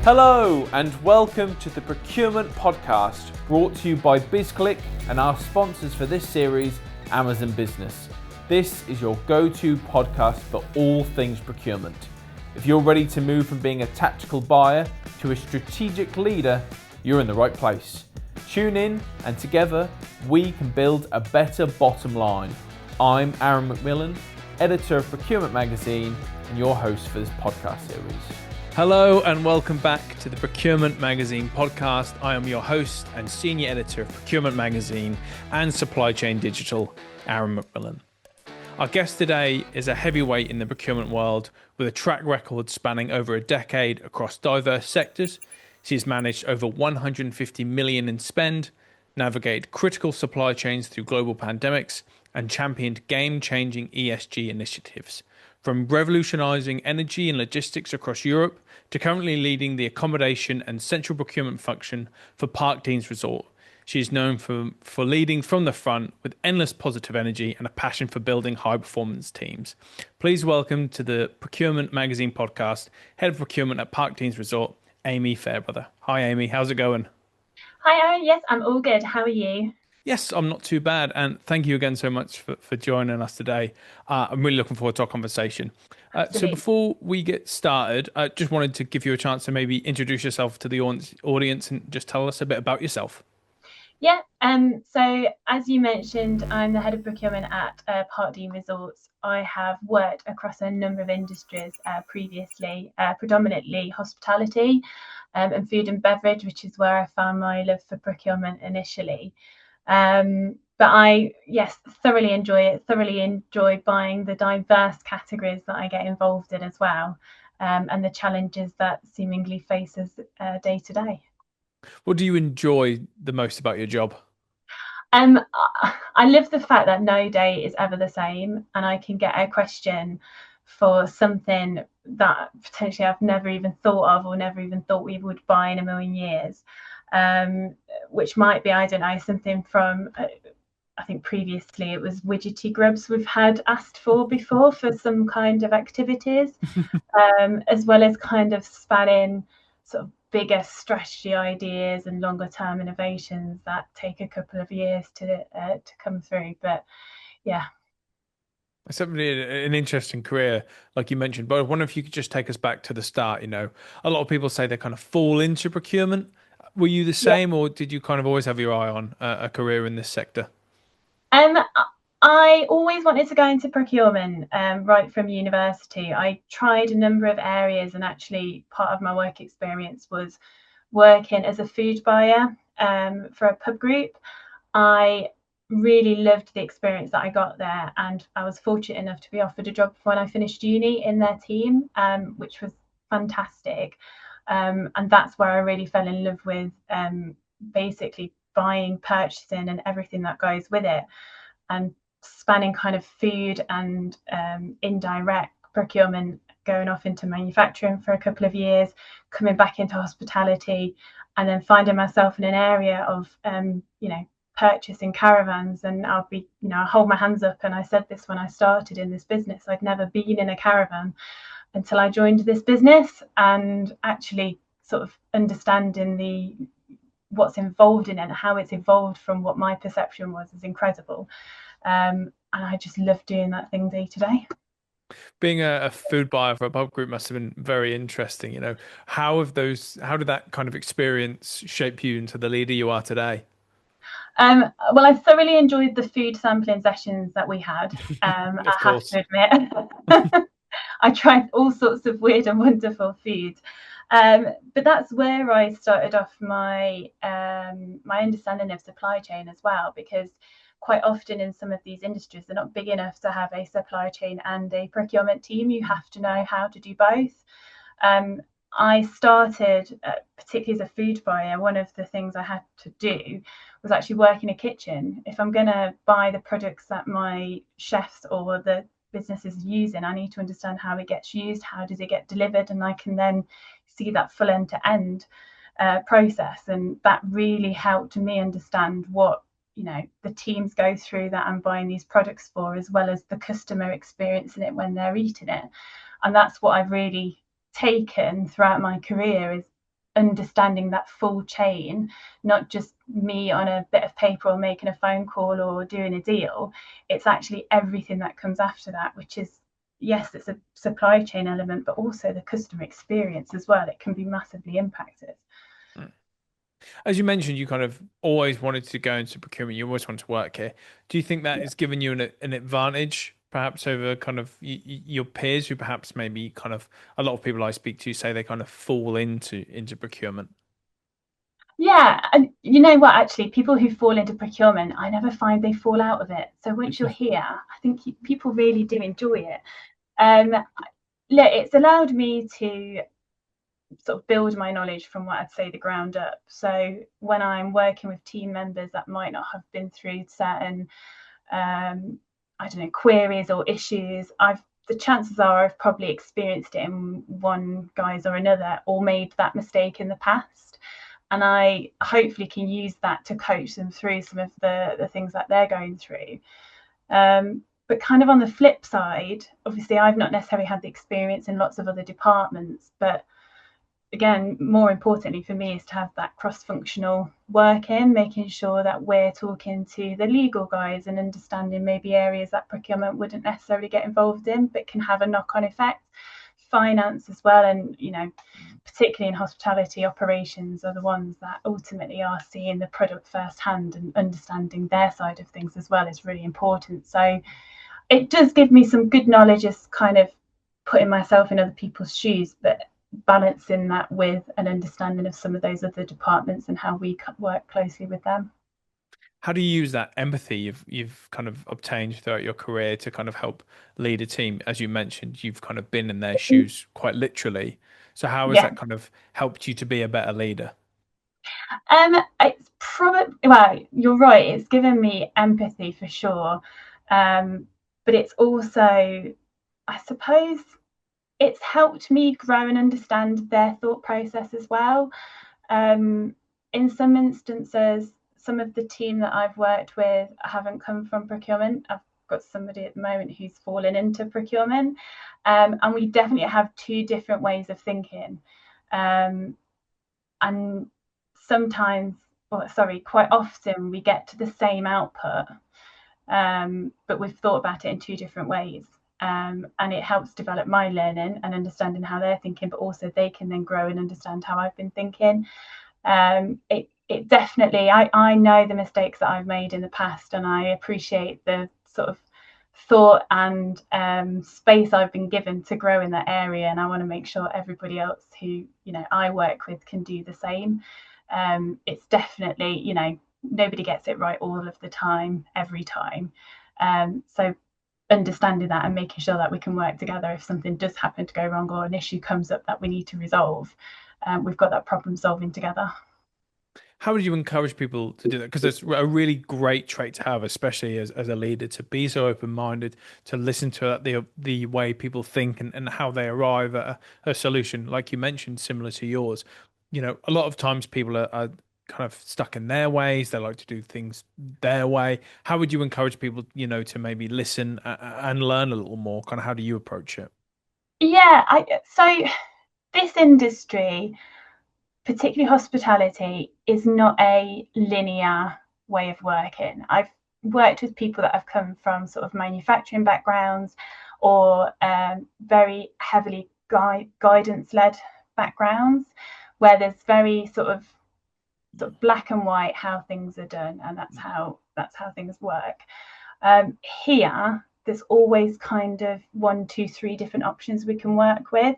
Hello and welcome to the Procurement Podcast, brought to you by BizClick and our sponsors for this series, Amazon Business. This is your go-to podcast for all things procurement. If you're ready to move from being a tactical buyer to a strategic leader, you're in the right place. Tune in and together we can build a better bottom line. I'm Aaron McMillan, editor of Procurement Magazine and your host for this podcast series. Hello and welcome back to the Procurement Magazine Podcast. I am your host and senior editor of Procurement Magazine and Supply Chain Digital, Aaron McMillan. Our guest today is a heavyweight in the procurement world with a track record spanning over a decade across diverse sectors. She's managed over 150 million in spend, navigated critical supply chains through global pandemics, and championed game-changing ESG initiatives. From revolutionizing energy and logistics across Europe to currently leading the accommodation and central procurement function for Parkdean Resorts. She is known for leading from the front with endless positive energy and a passion for building high-performance teams. Please welcome to the Procurement Magazine Podcast, Head of Procurement at Parkdean Resorts, Amey Fairbrother. Hi, Amey. How's it going? Hi, Aaron. Yes, I'm all good. How are you? Yes, I'm not too bad. And thank you again so much for joining us today. I'm really looking forward to our conversation. So before we get started, I just wanted to give you a chance to maybe introduce yourself to the audience and just tell us a bit about yourself. Yeah, so as you mentioned, I'm the head of procurement at Parkdean Resorts. I have worked across a number of industries previously, predominantly hospitality and food and beverage, which is where I found my love for procurement initially. But I, thoroughly enjoy it, thoroughly enjoy buying the diverse categories that I get involved in as well, and the challenges that seemingly face us day to day. What do you enjoy the most about your job? I love the fact that no day is ever the same, and I can get a question for something that potentially I've never even thought of or never even thought we would buy in a million years. Which might be, I don't know, something from, I think previously it was widgety grubs we've had asked for before for some kind of activities, as well as kind of spanning sort of bigger strategy ideas and longer term innovations that take a couple of years to come through. But yeah. It's certainly an interesting career, like you mentioned, but I wonder if you could just take us back to the start. You know, a lot of people say they kind of fall into procurement. Were you the same, or did you kind of always have your eye on a career in this sector? I always wanted to go into procurement right from university. I tried a number of areas, and actually part of my work experience was working as a food buyer for a pub group. I really loved the experience that I got there, and I was fortunate enough to be offered a job when I finished uni in their team, which was fantastic. And that's where I really fell in love with basically buying, purchasing and everything that goes with it, and spanning kind of food and indirect procurement, going off into manufacturing for a couple of years, coming back into hospitality, and then finding myself in an area of purchasing caravans. And I'll hold my hands up, and I said this when I started in this business, I'd never been in a caravan until I joined this business, and actually sort of understanding what's involved in it and how it's evolved from what my perception was is incredible. And I just love doing that thing day to day. Being a food buyer for a pub group must have been very interesting. You know, how did that kind of experience shape you into the leader you are today? Well, I thoroughly enjoyed the food sampling sessions that we had. I have to admit. I tried all sorts of weird and wonderful foods, but that's where I started off my understanding of supply chain as well, because quite often in some of these industries, they're not big enough to have a supply chain and a procurement team. You have to know how to do both. I started, particularly as a food buyer, one of the things I had to do was actually work in a kitchen. If I'm going to buy the products that my chefs or the business is using, I need to understand how it gets used, how does it get delivered, and I can then see that full end-to-end process. And that really helped me understand what the teams go through that I'm buying these products for, as well as the customer experiencing it when they're eating it. And that's what I've really taken throughout my career, is understanding that full chain, not just me on a bit of paper or making a phone call or doing a deal. It's actually everything that comes after that, which is, yes, it's a supply chain element, but also the customer experience as well. It can be massively impacted. As you mentioned, you kind of always wanted to go into procurement. You always wanted to work here. Do you think that has given you an advantage, perhaps over kind of your peers who perhaps maybe kind of, a lot of people I speak to say they kind of fall into procurement? Yeah, and you know what, actually, people who fall into procurement, I never find they fall out of it. So once you're here, I think people really do enjoy it. Look, it's allowed me to sort of build my knowledge from what I'd say the ground up. So when I'm working with team members that might not have been through certain I don't know, queries or issues, the chances are I've probably experienced it in one guise or another, or made that mistake in the past, and I hopefully can use that to coach them through some of the things that they're going through. But kind of on the flip side, obviously I've not necessarily had the experience in lots of other departments, but again, more importantly for me is to have that cross-functional work in, making sure that we're talking to the legal guys and understanding maybe areas that procurement wouldn't necessarily get involved in, but can have a knock-on effect. Finance as well, and particularly in hospitality, operations are the ones that ultimately are seeing the product firsthand, and understanding their side of things as well is really important. So it does give me some good knowledge as kind of putting myself in other people's shoes, but balancing that with an understanding of some of those other departments and how we work closely with them. How do you use that empathy you've kind of obtained throughout your career to kind of help lead a team? As you mentioned, you've kind of been in their shoes quite literally. So how has that kind of helped you to be a better leader? It's probably, well, you're right, it's given me empathy for sure. But it's also, I suppose, it's helped me grow and understand their thought process as well. In some instances, some of the team that I've worked with haven't come from procurement. I've got somebody at the moment who's fallen into procurement, and we definitely have two different ways of thinking. And sometimes, quite often we get to the same output, but we've thought about it in two different ways. And it helps develop my learning and understanding how they're thinking, but also they can then grow and understand how I've been thinking. It definitely, I know the mistakes that I've made in the past, and I appreciate the sort of thought and space I've been given to grow in that area, and I want to make sure everybody else who I work with can do the same. It's definitely, nobody gets it right all of the time, every time. So understanding that and making sure that we can work together if something does happen to go wrong or an issue comes up that we need to resolve, we've got that problem solving together. How would you encourage people to do that? Because it's a really great trait to have, especially as a leader, to be so open-minded, to listen to the way people think and how they arrive at a solution, like you mentioned, similar to yours. A lot of times people are kind of stuck in their ways. They like to do things their way. How would you encourage people, to maybe listen and learn a little more? Kind of how do you approach it? Yeah, so this industry, particularly hospitality, is not a linear way of working. I've worked with people that have come from sort of manufacturing backgrounds or very heavily guidance-led backgrounds, where there's very sort of black and white how things are done, and that's how things work. Here there's always kind of 1, 2, 3 different options we can work with,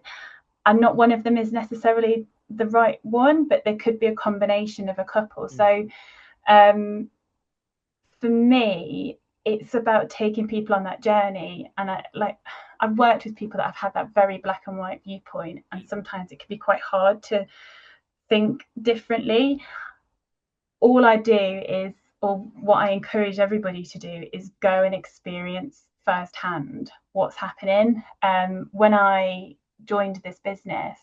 and not one of them is necessarily the right one, but there could be a combination of a couple. So for me, it's about taking people on that journey, and I've worked with people that have had that very black and white viewpoint, and sometimes it can be quite hard to think differently. All I do is, or what I encourage everybody to do, is go and experience firsthand what's happening. When I joined this business,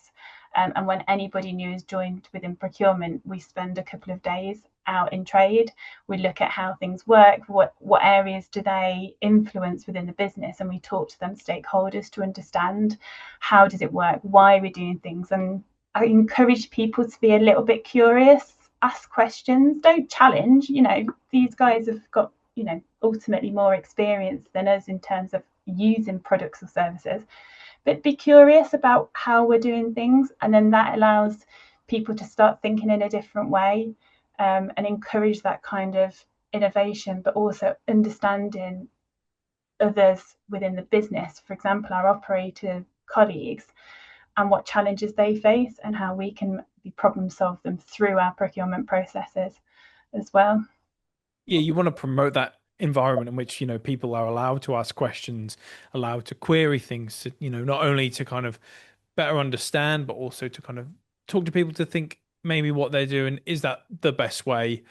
and when anybody new is joined within procurement, we spend a couple of days out in trade. We look at how things work, what areas do they influence within the business, and we talk to them stakeholders to understand how does it work, why are we doing things. And I encourage people to be a little bit curious, ask questions, don't challenge. These guys have got, ultimately more experience than us in terms of using products or services, but be curious about how we're doing things. And then that allows people to start thinking in a different way, and encourage that kind of innovation, but also understanding others within the business, for example, our operator colleagues, and what challenges they face and how we can problem solve them through our procurement processes as well. Yeah, you want to promote that environment in which, people are allowed to ask questions, allowed to query things, not only to kind of better understand, but also to kind of talk to people to think maybe what they're doing, is that the best way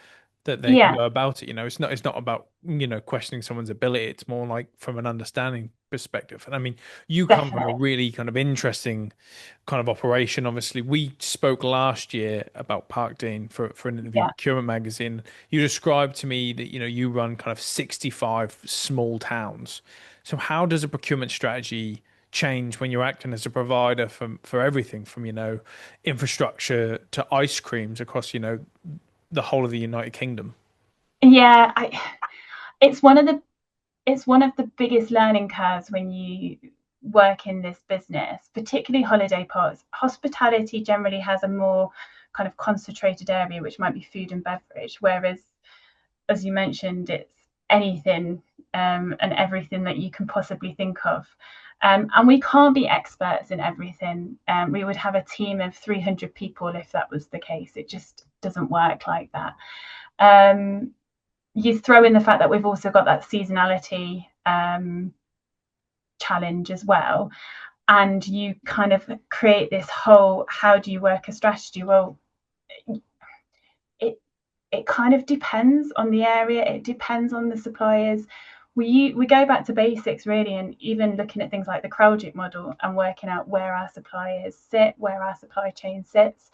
that they can go about it. It's not about, questioning someone's ability. It's more like from an understanding perspective. And I mean, you come from a really kind of interesting kind of operation. Obviously, we spoke last year about Parkdean for an interview with Procurement Magazine. You described to me that, you run kind of 65 small towns. So how does a procurement strategy change when you're acting as a provider for everything from, infrastructure to ice creams across, the whole of the United Kingdom? Yeah, it's one of the biggest learning curves when you work in this business, particularly holiday parks. Hospitality generally has a more kind of concentrated area, which might be food and beverage, whereas, as you mentioned, it's anything and everything that you can possibly think of. And we can't be experts in everything. We would have a team of 300 people if that was the case. It just doesn't work like that. You throw in the fact that we've also got that seasonality challenge as well, and you kind of create this whole, how do you work a strategy? Well, it kind of depends on the area. It depends on the suppliers. We go back to basics really, and even looking at things like the Crowdget model and working out where our suppliers sit, where our supply chain sits.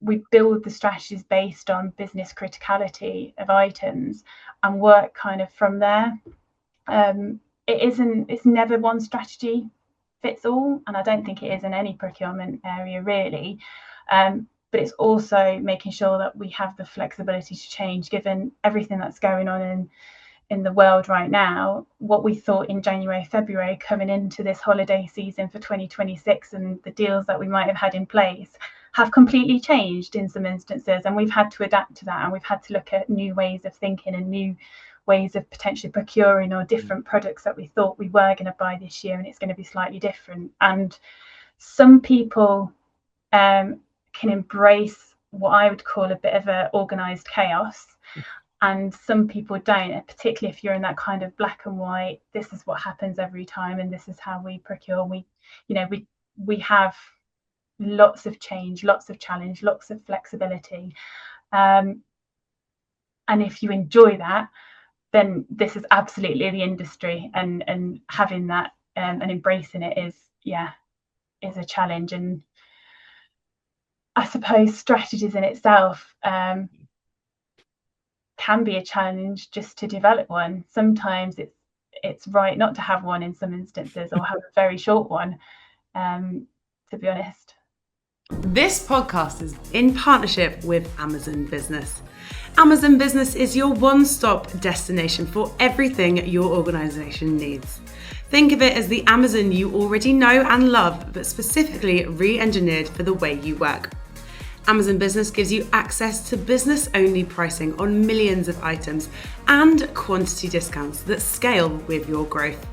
We build the strategies based on business criticality of items and work kind of from there. It's never one strategy fits all, and I don't think it is in any procurement area really. But it's also making sure that we have the flexibility to change given everything that's going on in the world right now. What we thought in January, February coming into this holiday season for 2026 and the deals that we might have had in place have completely changed in some instances, and we've had to adapt to that, and we've had to look at new ways of thinking and new ways of potentially procuring or different products that we thought we were going to buy this year, and it's going to be slightly different. And some people can embrace what I would call a bit of a organized chaos, and some people don't, particularly if you're in that kind of black and white, this is what happens every time and this is how we procure. We have lots of change, lots of challenge, lots of flexibility, and if you enjoy that, then this is absolutely the industry, and having that and embracing it is a challenge. And I suppose strategies in itself can be a challenge just to develop one. Sometimes it's right not to have one in some instances, or have a very short one, to be honest. This podcast is in partnership with Amazon Business. Amazon Business is your one-stop destination for everything your organisation needs. Think of it as the Amazon you already know and love, but specifically re-engineered for the way you work. Amazon Business gives you access to business-only pricing on millions of items and quantity discounts that scale with your growth.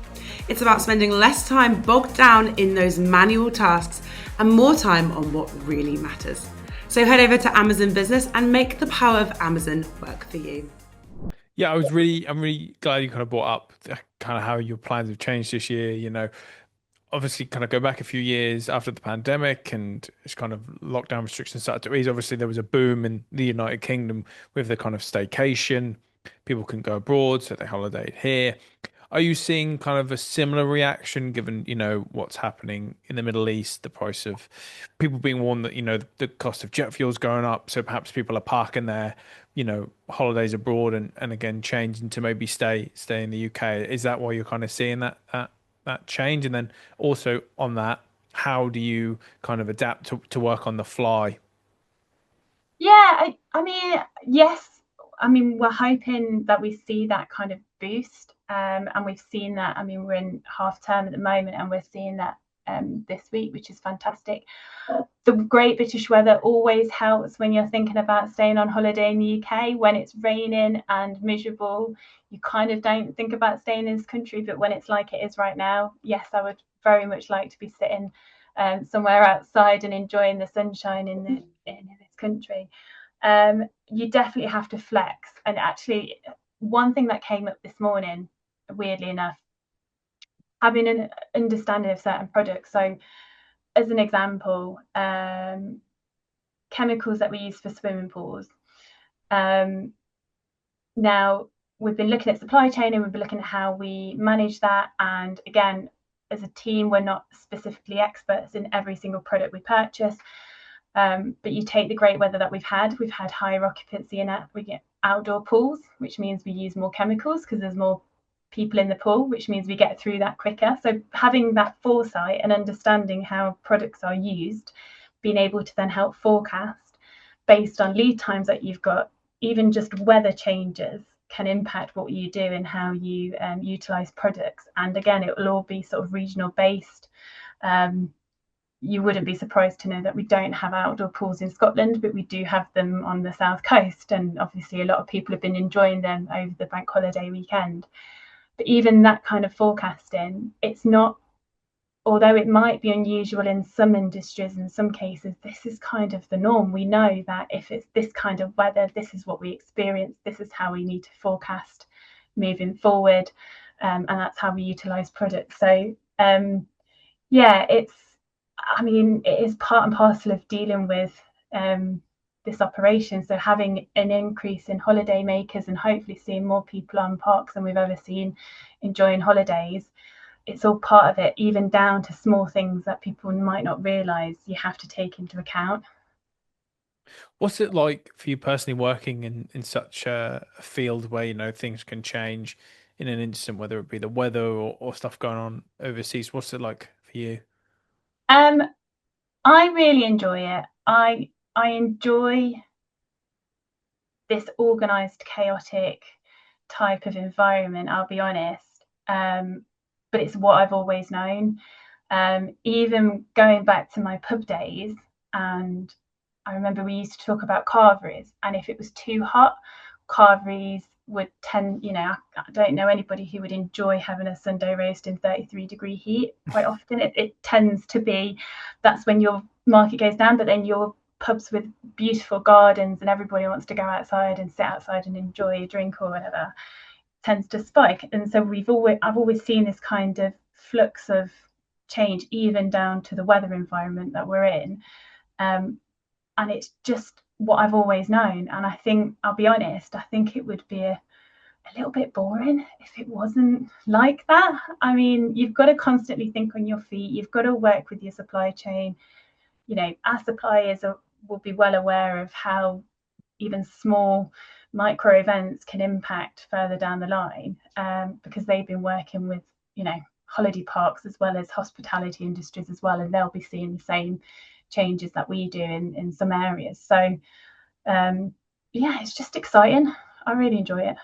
It's about spending less time bogged down in those manual tasks and more time on what really matters. So head over to Amazon Business and make the power of Amazon work for you. Yeah, I'm really glad you kind of brought up kind of how your plans have changed this year. Obviously kind of go back a few years after the pandemic and it's kind of lockdown restrictions started to ease. Obviously there was a boom in the United Kingdom with the kind of staycation. People couldn't go abroad, so they holidayed here. Are you seeing kind of a similar reaction given, what's happening in the Middle East, the price of people being warned that, the cost of jet fuel is going up. So perhaps people are parking their, holidays abroad and again, changing to maybe stay in the UK. Is that why you're kind of seeing that change? And then also on that, how do you kind of adapt to work on the fly? Yeah, I mean, yes. I mean, we're hoping that we see that kind of boost, and we've seen that. I mean, we're in half term at the moment, and we're seeing that this week, which is fantastic. The great British weather always helps when you're thinking about staying on holiday in the UK. When it's raining and miserable, you kind of don't think about staying in this country. But when it's like it is right now, yes, I would very much like to be sitting somewhere outside and enjoying the sunshine in this country. You definitely have to flex. And actually, one thing that came up this morning, weirdly enough, having an understanding of certain products. So, as an example, chemicals that we use for swimming pools. Now, we've been looking at supply chain and we've been looking at how we manage that. And again, as a team, we're not specifically experts in every single product we purchase. But you take the great weather that we've had higher occupancy in we get outdoor pools, which means we use more chemicals because there's more people in the pool, which means we get through that quicker. So having that foresight and understanding how products are used, being able to then help forecast based on lead times that you've got, even just weather changes can impact what you do and how you utilize products. And again, it will all be sort of regional based. You wouldn't be surprised to know that we don't have outdoor pools in Scotland, but we do have them on the south coast. And obviously a lot of people have been enjoying them over the bank holiday weekend. But even that kind of forecasting, it's not, although it might be unusual in some industries, in some cases, this is kind of the norm. We know that if it's this kind of weather, this is what we experience, this is how we need to forecast moving forward, and that's how we utilize products. So yeah, it is part and parcel of dealing with this operation. So having an increase in holiday makers and hopefully seeing more people on parks than we've ever seen enjoying holidays, it's all part of it, even down to small things that people might not realize you have to take into account. What's it like for you personally working in such a field where, you know, things can change in an instant, whether it be the weather or stuff going on overseas? What's it like for you? I really enjoy it. I enjoy this organized, chaotic type of environment, I'll be honest. But it's what I've always known. Even going back to my pub days, and I remember we used to talk about carveries, and if it was too hot, carveries would tend, I don't know anybody who would enjoy having a Sunday roast in 33-degree heat. Quite often it tends to be, that's when your market goes down, but then your pubs with beautiful gardens and everybody wants to go outside and sit outside and enjoy a drink or whatever tends to spike. And so I've always seen this kind of flux of change, even down to the weather environment that we're in, and it's just what I've always known. And I think, I'll be honest, I think it would be a little bit boring if it wasn't like that. I mean, you've got to constantly think on your feet, you've got to work with your supply chain. Our suppliers will be well aware of how even small micro events can impact further down the line, because they've been working with holiday parks as well as hospitality industries as well, and they'll be seeing the same changes that we do in some areas. So it's just exciting. I really enjoy it.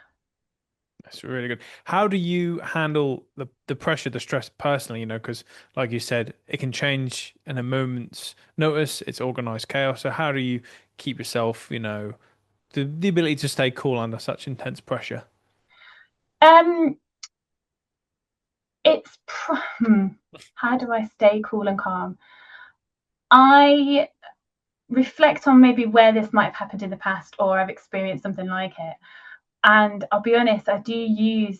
That's really good. How do you handle the pressure, the stress personally? Because like you said, it can change in a moment's notice. It's organized chaos. So how do you keep yourself, the ability to stay cool under such intense pressure? How do I stay cool and calm? I reflect on maybe where this might have happened in the past, or I've experienced something like it. And I'll be honest, I do use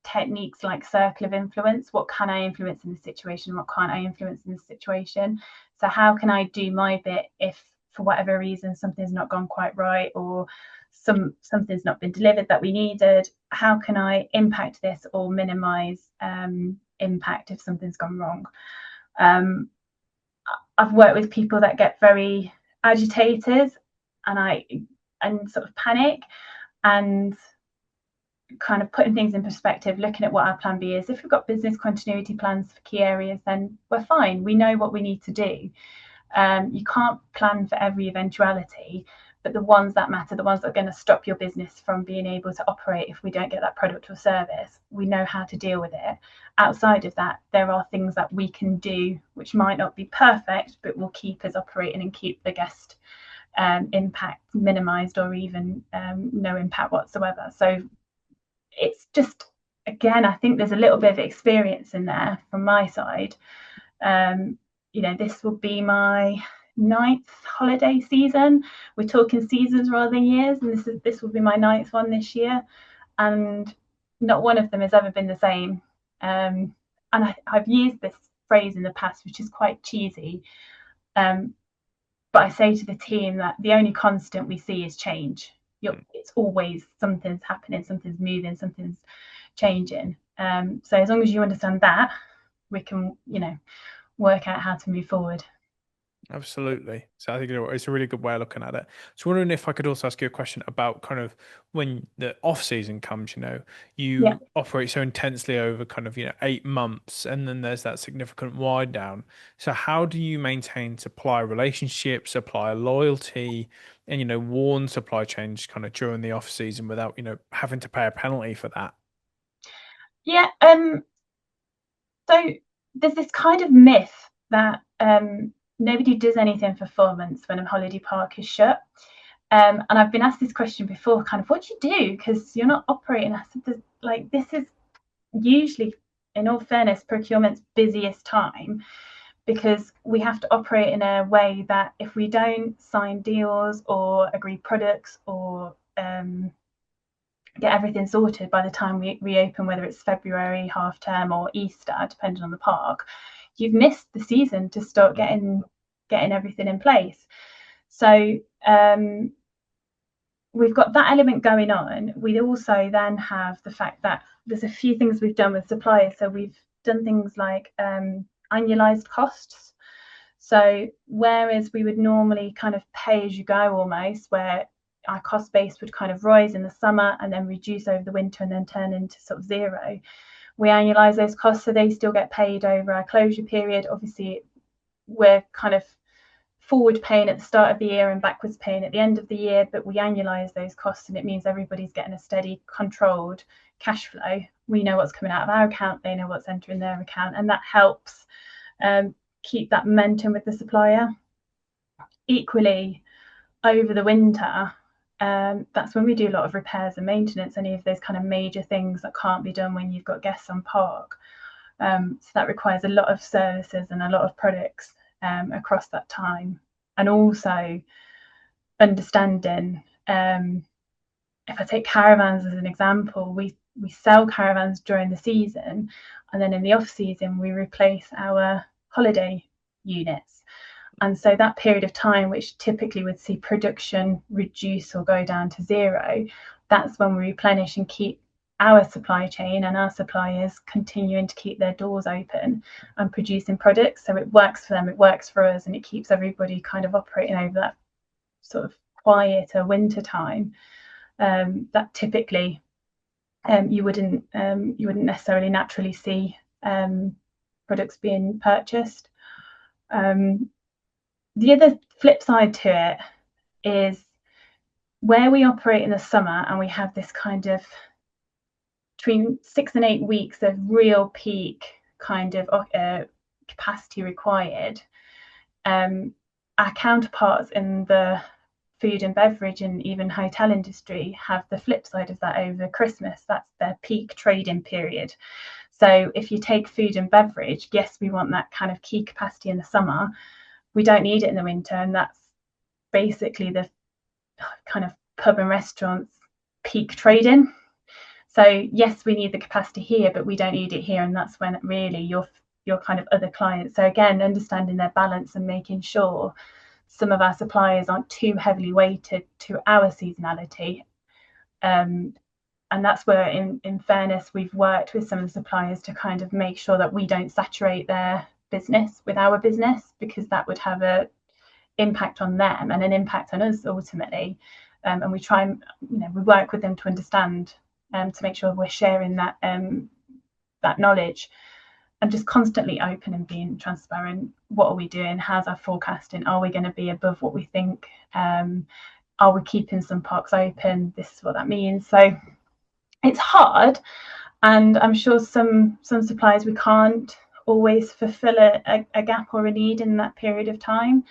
techniques like circle of influence. What can I influence in this situation? What can't I influence in this situation? So how can I do my bit if, for whatever reason, something's not gone quite right, or something's not been delivered that we needed? How can I impact this or minimize impact if something's gone wrong? I've worked with people that get very agitated and sort of panic, and kind of putting things in perspective, looking at what our plan B is. If we've got business continuity plans for key areas, then we're fine. We know what we need to do. You can't plan for every eventuality, but the ones that matter, the ones that are going to stop your business from being able to operate if we don't get that product or service, we know how to deal with it. Outside of that, there are things that we can do which might not be perfect, but will keep us operating and keep the guest impact minimized, or even no impact whatsoever. So it's just, again, I think there's a little bit of experience in there from my side. This will be my 9th holiday season. We're talking seasons rather than years, and this will be my 9th one this year, and not one of them has ever been the same. And I've used this phrase in the past, which is quite cheesy, but I say to the team that the only constant we see is change. It's always something's happening, something's moving, something's changing. So as long as you understand that, we can, work out how to move forward. Absolutely. So I think it's a really good way of looking at it. So wondering if I could also ask you a question about kind of when the off season comes, you operate so intensely over kind of, 8 months, and then there's that significant wind down. So how do you maintain supplier relationships, supplier loyalty, and, warn supply chains kind of during the off season without, having to pay a penalty for that? Yeah. So there's this kind of myth that nobody does anything for 4 months when a holiday park is shut. And I've been asked this question before, kind of, what do you do? Because you're not operating. I said, this is usually, in all fairness, procurement's busiest time, because we have to operate in a way that if we don't sign deals or agree products or get everything sorted by the time we reopen, whether it's February, half term, or Easter, depending on the park, you've missed the season to start getting everything in place. So we've got that element going on. We also then have the fact that there's a few things we've done with suppliers. So we've done things like annualized costs. So whereas we would normally kind of pay as you go almost, where our cost base would kind of rise in the summer and then reduce over the winter and then turn into sort of zero, we annualize those costs so they still get paid over our closure period. Obviously, we're kind of forward paying at the start of the year and backwards paying at the end of the year, but we annualize those costs, and it means everybody's getting a steady, controlled cash flow. We know what's coming out of our account, they know what's entering their account, and that helps keep that momentum with the supplier. Equally, over the winter, that's when we do a lot of repairs and maintenance, any of those kind of major things that can't be done when you've got guests on park. So that requires a lot of services and a lot of products across that time. And also understanding, if I take caravans as an example, we sell caravans during the season, and then in the off season we replace our holiday units. And so that period of time, which typically would see production reduce or go down to zero, that's when we replenish and keep our supply chain and our suppliers continuing to keep their doors open and producing products. So it works for them, it works for us, and it keeps everybody kind of operating over that sort of quieter winter time that typically you wouldn't necessarily naturally see products being purchased. The other flip side to it is where we operate in the summer and we have this kind of between 6 and 8 weeks of real peak kind of capacity required. Our counterparts in the food and beverage and even hotel industry have the flip side of that over Christmas. That's their peak trading period. So if you take food and beverage, yes, we want that kind of key capacity in the summer. We don't need it in the winter, and that's basically the kind of pub and restaurants peak trading. So yes, we need the capacity here, but we don't need it here, and that's when really your kind of other clients. So again, understanding their balance and making sure some of our suppliers aren't too heavily weighted to our seasonality. And that's where, in fairness, we've worked with some of the suppliers to kind of make sure that we don't saturate their business with our business, because that would have an impact on them and an impact on us ultimately. And we try and we work with them to understand to make sure we're sharing that knowledge, and just constantly open and being transparent. What are we doing? How's our forecasting? Are we going to be above what we think? Are we keeping some parks open? This is what that means. So it's hard, and I'm sure some suppliers, we can't always fulfill a gap or a need in that period of time.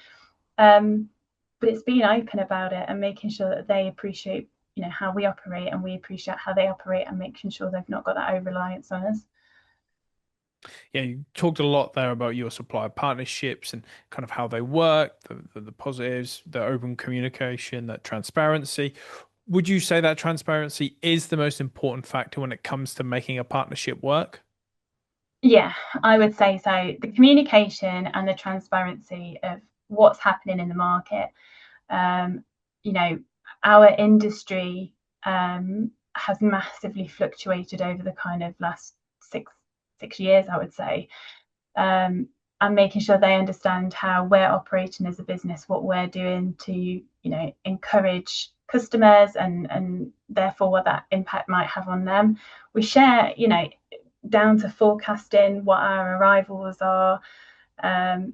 But it's being open about it and making sure that they appreciate, how we operate, and we appreciate how they operate, and making sure they've not got that over-reliance on us. Yeah, you talked a lot there about your supplier partnerships and kind of how they work, the positives, the open communication, that transparency. Would you say that transparency is the most important factor when it comes to making a partnership work? Yeah, I would say so. The communication and the transparency of what's happening in the market. Our industry has massively fluctuated over the kind of last six years, I would say, and making sure they understand how we're operating as a business, what we're doing to, encourage customers, and therefore what that impact might have on them. We share, down to forecasting what our arrivals are,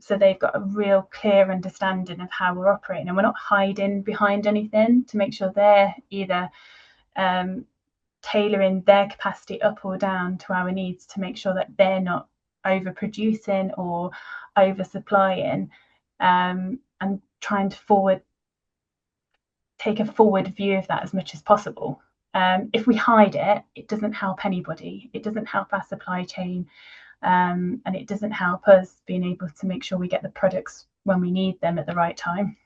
so they've got a real clear understanding of how we're operating, and we're not hiding behind anything, to make sure they're either tailoring their capacity up or down to our needs, to make sure that they're not overproducing or oversupplying, and trying to take a forward view of that as much as possible. If we hide it, it doesn't help anybody. It doesn't help our supply chain, and it doesn't help us being able to make sure we get the products when we need them at the right time.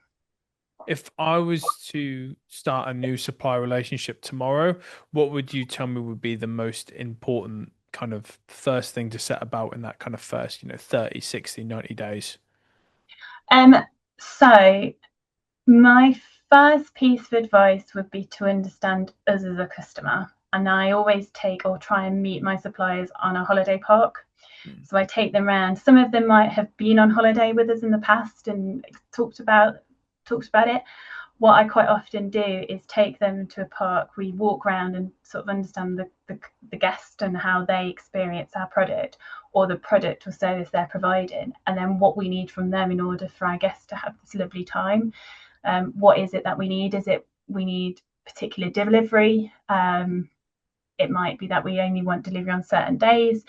If I was to start a new supply relationship tomorrow, what would you tell me would be the most important kind of first thing to set about in that kind of first, 30, 60, 90 days? So my first piece of advice would be to understand us as a customer. And I always take or try and meet my suppliers on a holiday park. So I take them around. Some of them might have been on holiday with us in the past and talked about it. What I quite often do is take them to a park. We walk around and sort of understand the guest and how they experience our product, or the product or service they're providing, and then what we need from them in order for our guests to have this lovely time. What is it that we need? Is it we need particular delivery? It might be that we only want delivery on certain days.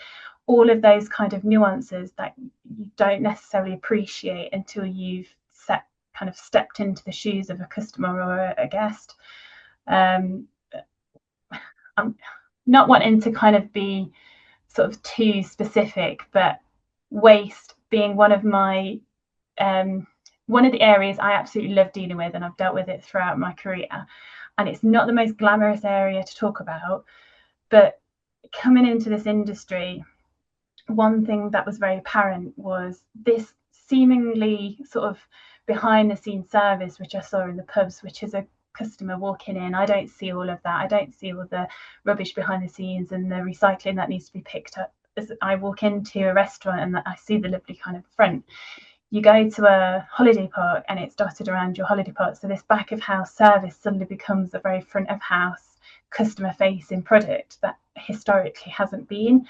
All of those kind of nuances that you don't necessarily appreciate until you've stepped into the shoes of a customer or a guest. I'm not wanting to kind of be sort of too specific, but waste being one of the areas I absolutely love dealing with, and I've dealt with it throughout my career. And it's not the most glamorous area to talk about, but coming into this industry, one thing that was very apparent was this seemingly sort of behind the scenes service, which I saw in the pubs, which is a customer walking in. I don't see all of that. I don't see all the rubbish behind the scenes and the recycling that needs to be picked up. As I walk into a restaurant and I see the lovely kind of front. You go to a holiday park and it's dotted around your holiday park. So this back of house service suddenly becomes a very front of house customer facing product that historically hasn't been.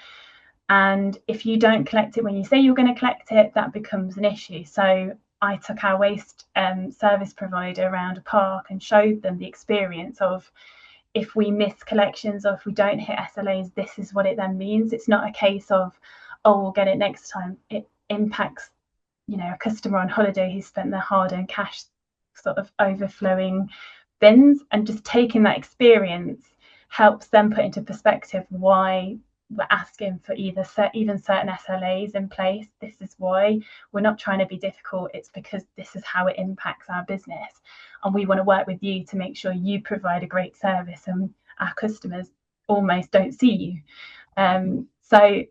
And if you don't collect it when you say you're going to collect it, that becomes an issue. So I took our waste service provider around a park and showed them the experience of, if we miss collections or if we don't hit SLAs, this is what it then means. It's not a case of, oh, we'll get it next time. It impacts, a customer on holiday who spent their hard-earned cash sort of overflowing bins, and just taking that experience helps them put into perspective why we're asking for even certain SLAs in place. This is why. We're not trying to be difficult. It's because this is how it impacts our business, and we want to work with you to make sure you provide a great service and our customers almost don't see you. So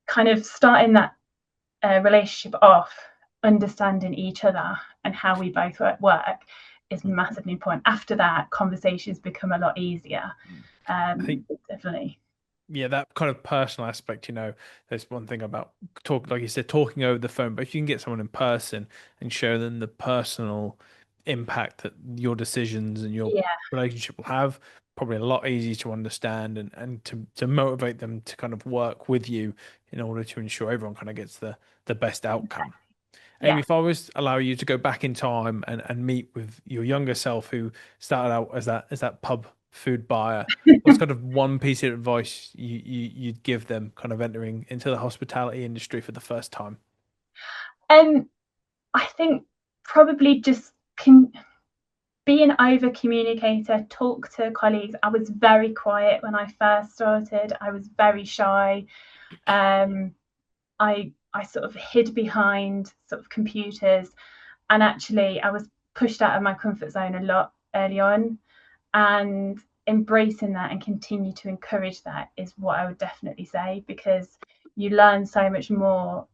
kind of starting that relationship off, understanding each other and how we both work is massively important. After that, conversations become a lot easier. Definitely. Yeah, that kind of personal aspect, there's one thing about like you said, talking over the phone, but if you can get someone in person and show them the personal impact that your decisions and your relationship will have. Probably a lot easier to understand and to motivate them to kind of work with you in order to ensure everyone kind of gets the best outcome. Yeah. Amey, if I was to allow you to go back in time and meet with your younger self who started out as that pub food buyer, what's kind of one piece of advice you'd give them kind of entering into the hospitality industry for the first time? I think probably just be an over communicator, talk to colleagues. I was very quiet when I first started. I was very shy. I sort of hid behind sort of computers, and actually I was pushed out of my comfort zone a lot early on, and embracing that and continue to encourage that is what I would definitely say, because you learn so much more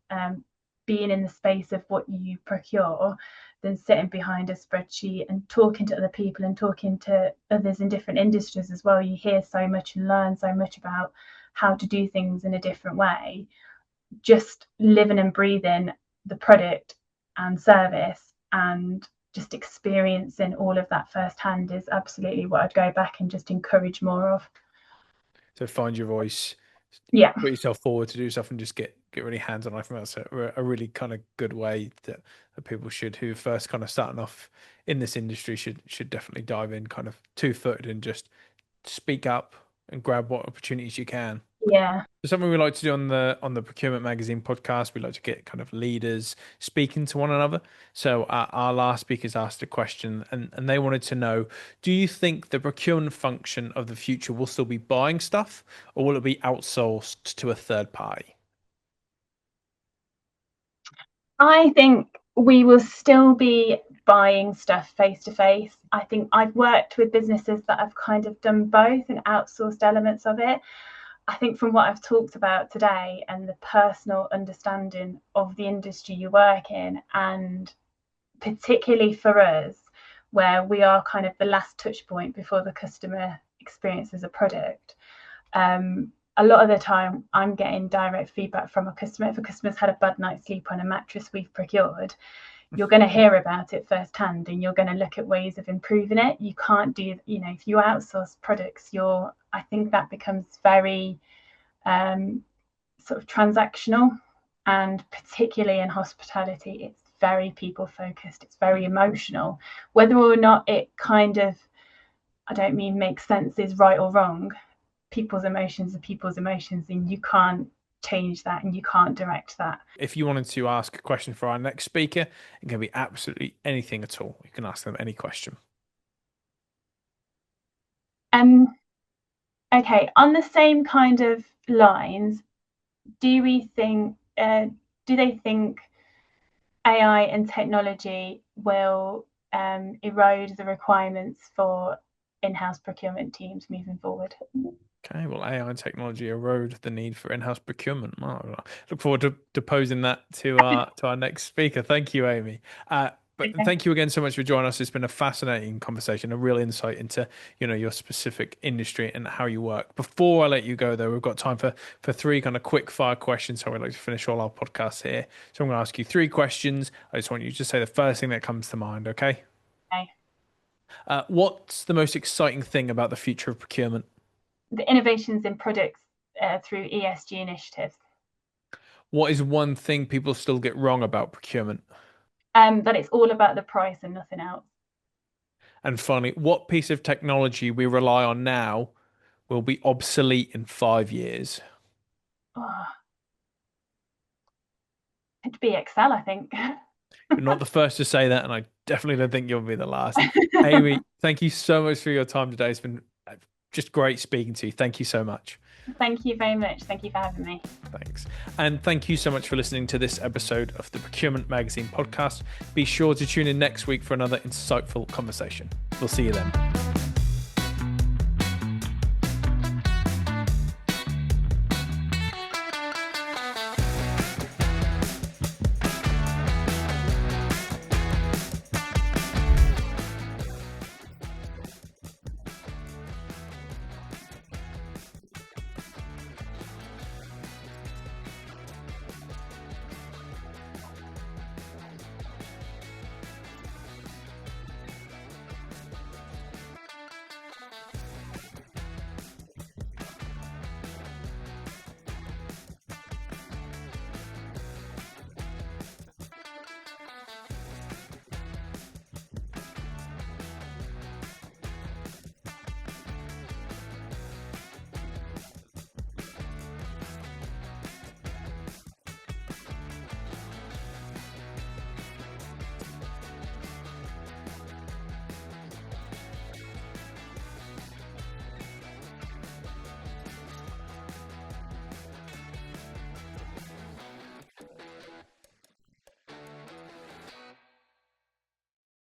being in the space of what you procure than sitting behind a spreadsheet and talking to other people and talking to others in different industries as well. You hear so much and learn so much about how to do things in a different way. Just living and breathing the product and service and just experiencing all of that firsthand is absolutely what I'd go back and just encourage more of. So find your voice, put yourself forward to do stuff, and just get really hands-on. I think that's a really kind of good way that people who first kind of starting off in this industry should definitely dive in kind of 2-footed and just speak up and grab what opportunities you can. Yeah. So something we like to do on the Procurement Magazine podcast, we like to get kind of leaders speaking to one another. So our last speakers asked a question, and they wanted to know, do you think the procurement function of the future will still be buying stuff, or will it be outsourced to a third party? I think we will still be buying stuff face to face. I think I've worked with businesses that have kind of done both and outsourced elements of it. I think from what I've talked about today and the personal understanding of the industry you work in, and particularly for us, where we are kind of the last touch point before the customer experiences a product, a lot of the time I'm getting direct feedback from a customer. If a customer's had a bad night's sleep on a mattress we've procured, you're going to hear about it firsthand and you're going to look at ways of improving it. You can't do, if you outsource products, I think that becomes very sort of transactional, and particularly in hospitality, it's very people focused, it's very emotional. Whether or not it kind of, I don't mean makes sense, is right or wrong, people's emotions are people's emotions, and you can't change that and you can't direct that. If you wanted to ask a question for our next speaker, it can be absolutely anything at all. You can ask them any question. Okay, on the same kind of lines, do they think AI and technology will erode the requirements for in-house procurement teams moving forward? Okay, well, AI and technology erode the need for in-house procurement. Well, I look forward to posing that to our next speaker. Thank you, Amey. Thank you again so much for joining us. It's been a fascinating conversation, a real insight into your specific industry and how you work. Before I let you go, though, we've got time for 3 kind of quick fire questions. So we'd like to finish all our podcasts here. So I'm going to ask you 3 questions. I just want you to say the first thing that comes to mind. Okay. Okay. What's the most exciting thing about the future of procurement? The innovations in products through ESG initiatives. What is one thing people still get wrong about procurement? That it's all about the price and nothing else. And finally, what piece of technology we rely on now will be obsolete in 5 years? It'd be Excel, I think. You're not the first to say that, and I definitely don't think you'll be the last. Amey, thank you so much for your time today. It's been just great speaking to you. Thank you so much. Thank you very much. Thank you for having me. Thanks. And thank you so much for listening to this episode of the Procurement Magazine Podcast. Be sure to tune in next week for another insightful conversation. We'll see you then.